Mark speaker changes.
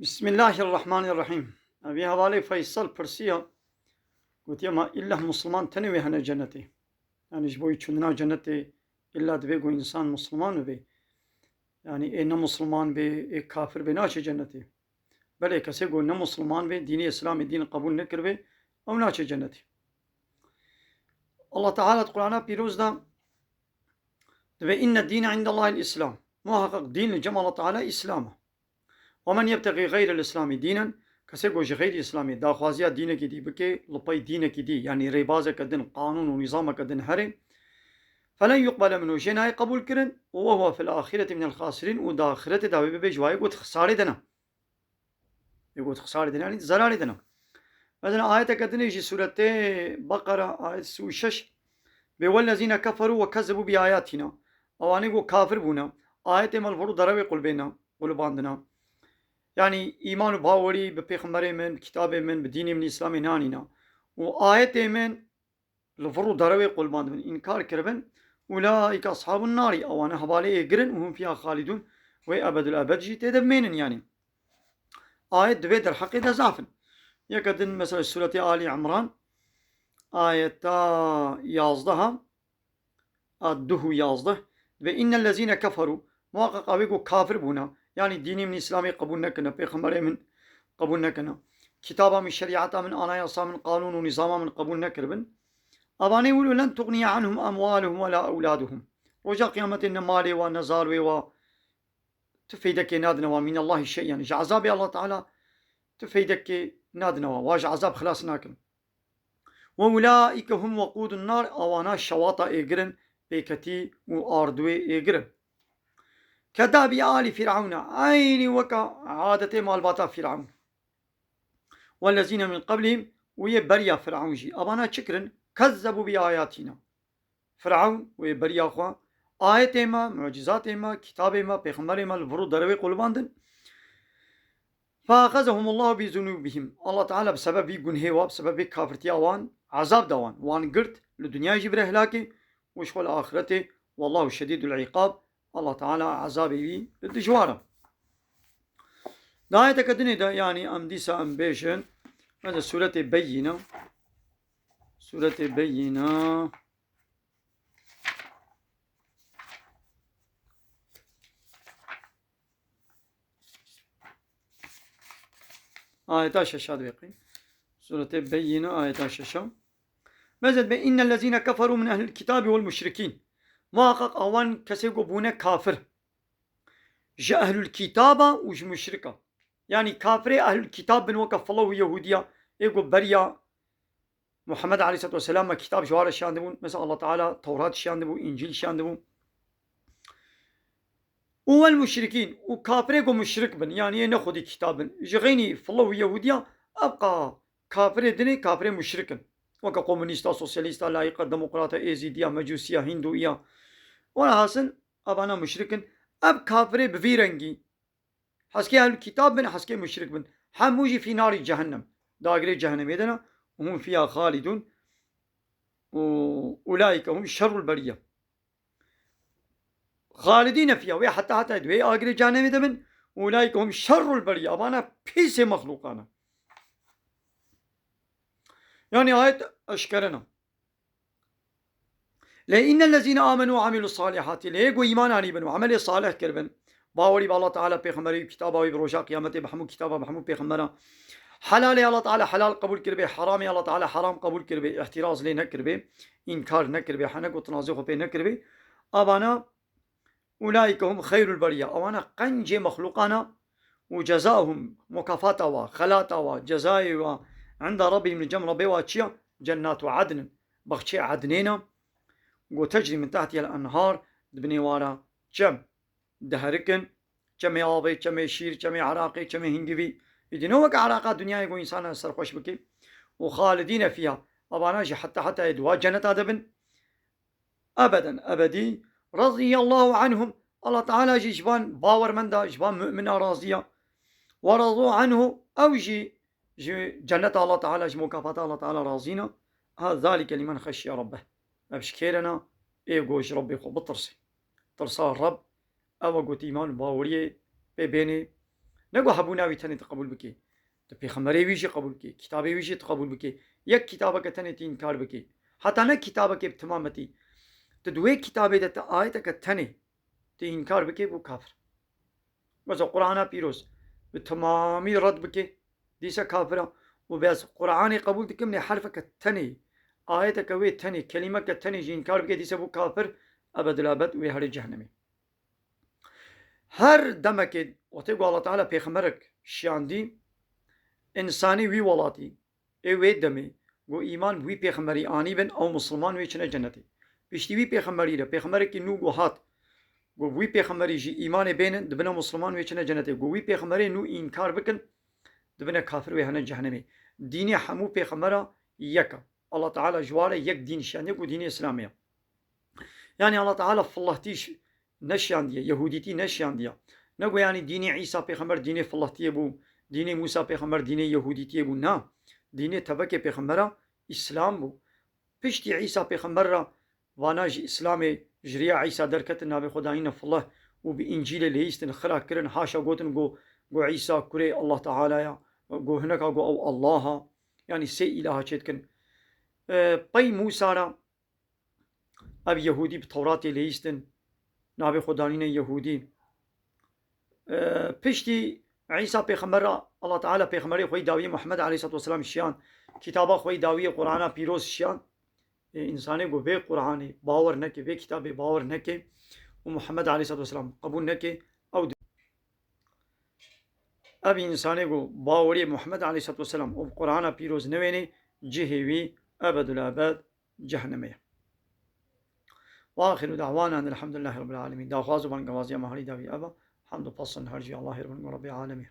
Speaker 1: بسم الله الرحمن الرحیم. أبي حوالي فيصل برسيا قلت يما إلا مسلمان تنوي هنا جنتي، يعني جبوي چندنا جنتي إلا دبيقو إنسان مسلمان بي، يعني إن مسلمان بي إيه كافر بي ناشي جنتي، بل كسي قو إن مسلمان بي ديني إسلامي دين قبول نكر بي أو ناشي جنتي. الله تعالى تقول أنا بيروز دا دبي إن الدين عند الله الإسلام، محقق دين لجمع الله تعالى إسلامه، ومن يبتغي غير الإسلام دينا کسی گوش غیر اسلامی داخوازیا دین کی دی بکے لپای دین کی دی یعنی ریباز کدن قانون و نظام کدن هره فلن يقبل منه جناي قبول كرن وهو في الآخرة من الخاسرين ودا آخرة دا بجواي قلت خسارة دنا يقول خسارة دنا يعني زرارة دنا مثلا آية كدن يجي سورة بقرة آية سوشش والذين كفروا وكذبوا بآياتنا أو أنا يقول كافر بونا آية مالفرو دروي قلبنا قلباندنا yani iman باوری به پیغمبر من کتاب من به دین من اسلام نانینا و آیت من لفرو دروي قلبان من إنكار كربن أولئك أصحاب النار أو أنا حوالي يقرن وهم فيها خالدون وأبد الأبد جي تدمين يعني آية دوي در حق ده زافن يكدن مثلا سورة آل عمران آية يازدها الدهو يازده وإن الذين كفروا محقق أبيكو كافر بونا yani dini min İslam'ı kabul nekene, peygamberi min kabul nekene, kitaba min şeriata min anayasa min kanunu nizama min kabul nekirbin. Abane yقولوا لن تغني عنهم أموالهم ولا أولادهم. رجع قيامة إن مالي ونزار تفيدك نادنا ومن الله شيء يعني عذاب الله تعالى تفيدك نادنا واج عذاب خلاص ناكم. وأولئك هم وقود النار أوانا شواطة إجرن بكتي وأردوي إجرن. كداب آل فرعون عين وكا عادة مالباتا فرعون والذين من قبلهم ويبريا فرعون جي أبانا شكرن كذبوا بآياتنا فرعون ويبريا خوا آيات ما معجزات ما كتاب ما پیغمبر ما الفرو دروي قلباندن فأخذهم الله بذنوبهم الله تعالى بسبب جنه وبسبب كافرتي أوان عذاب دوان وان قرت لدنيا جبر هلاكي وشغل آخرته والله شديد العقاب Allah Teala azab evi dışvara. Daha tekadini de yani amdisa ambeşen hadi sureti beyyina ayet şaşad beqin sureti beyyina ayet şaşam mezed be innellezine keferu min ehlil kitabi vel müşrikin محقق أوان كسي بونه كافر جاء أهل الكتابة وج مشركة يعني كافر أهل الكتاب بن وقف الله يهودية يقول بريا محمد عليه الصلاة والسلام كتاب جوار الشان دبون مثلا الله تعالى توراة الشان دبون إنجيل الشان دبون والمشركين وكافر يقول مشرك بن يعني ناخذ كتاب جغيني فالله يهودية أبقى كافر دني كافر مشركا وكا كومونيستا سوسياليستا لايقة ديمقراطية ايزيدية مجوسية هندوية وانا حاصل ابانا مشركن اب كافري بفيرنجي حسكي اهل الكتاب بن حسكي مشرك بن حموجي في نار جهنم داغري جهنم يدنا وهم فيها خالدون واولئك هم شر البريه خالدين فيها وي حتى دوي اغري جهنم يدمن اولئك هم شر البريه ابانا بيس مخلوقانا يعني آية أشكرنا لأن الذين آمنوا وعملوا الصالحات ليقوا إيمان عني بن وعمل صالح كربن باوري بالله تعالى بيغمبري كتابه وبروجا قيامته بحمو كتابه بحمو بيغمبرا حلال الله تعالى حلال قبول كربي حرام الله تعالى حرام قبول كربي احتراز لي نكربي إنكار نكربي حنك وتنازخ بي نكربي أبانا أولئك هم خير البرية أوانا قنج مخلوقانا وجزاهم مكافاتا وخلاتا وجزاء عند ربي من جمرة بواتشيا جنات عدن بخشي عدنينا وتجري من تحتها الأنهار دبني وارا جم دهركن جم آبي جم شير جم عراقي جم هنجبي يدينوك عراقات دنيا يقول إنسان سرخوش بكي وخالدين فيها أبانا حتى يدوا جنة دبن أبدا أبدي رضي الله عنهم الله تعالى جبان باور من دا جبان مؤمن راضية ورضوا عنه أوجي جنة الله تعالى مكافأة الله تعالى راضينا هذا ذلك لمن خشي ربه أبشكيرنا إيقوش ربي خو بطرسي ترسى الرب أو قوت إيمان باوريه ببيني نگو هبو ناوی تنه قبول بکی تو پیغمبری ویژه قبول کی کتابی ویژه قبول بکی یک کتابه که تنه تی انکار بکی حتی نه کتابه که تمامتی تو دوی کتابه ده آیت که تنه تی انکار بکی بو کافر مثلا قرآن پیروز به تمامی رد بکی دیسا کافره و بس قرآن قبول دکم نه حرف که تنه آیت که وی تنه کلمه که تنه جی انکار بکی دیسا بو کافر ابد الابد وی هر جهنمی هر دمه که وقتی گو الله تعالی پیغمبرک شیاندی انسانی وی ولاتی وی دمی گو ایمان وی پیغمبری آنی بن او مسلمان وی چنه جنتی پشتی وی پیغمبری ده پیغمبر کی نو گو هات گو وی پیغمبری جی ایمان بینن دبنا مسلمان وی چنه جنتی گو وی پیغمبری نو انکار بکن دبنا کافر وی هنه جهنمی دینی همو پیغمبره یکا الله تعالی جواره یک دین شانده گو دین اسلامیه yani Allah Teala fallahtiş neşyan diye Yahuditi neşyan diye ne bu yani dini İsa peygamber dini fallahtiye bu dini Musa peygamber dini Yahuditiye bu ne dini tabake peygambere İslam bu pişti İsa peygamber vanaj İslam'ı jriya İsa derket nabi Khudayna fallah و بإنجيل ليستن خلا كرن حاشا قوتن جو عيسى كري الله تعالى جو هناك جو أو الله يعني سي إله شتكن باي موسى اب یهودی به تورات لیستن نابی خدانین یهودی پشتی عیسی پیغمبر الله تعالی پیغمبری خوی داوی محمد علیه الصلاه والسلام شیان کتابا خوی داوی قرآن پیروز شیان انسانی گو به قرآن باور نکه به کتاب باور نکه و محمد علیه الصلاه والسلام قبول نکه او اب انسانی گو باوری محمد علیه الصلاه والسلام و قرآن پیروز نوینه جهوی ابد الابد جهنمه وآخر دعوانا أن الحمد لله رب العالمين دا خواز بان قوازي مهري داوي أبا حمد فصل هرجي الله رب العالمين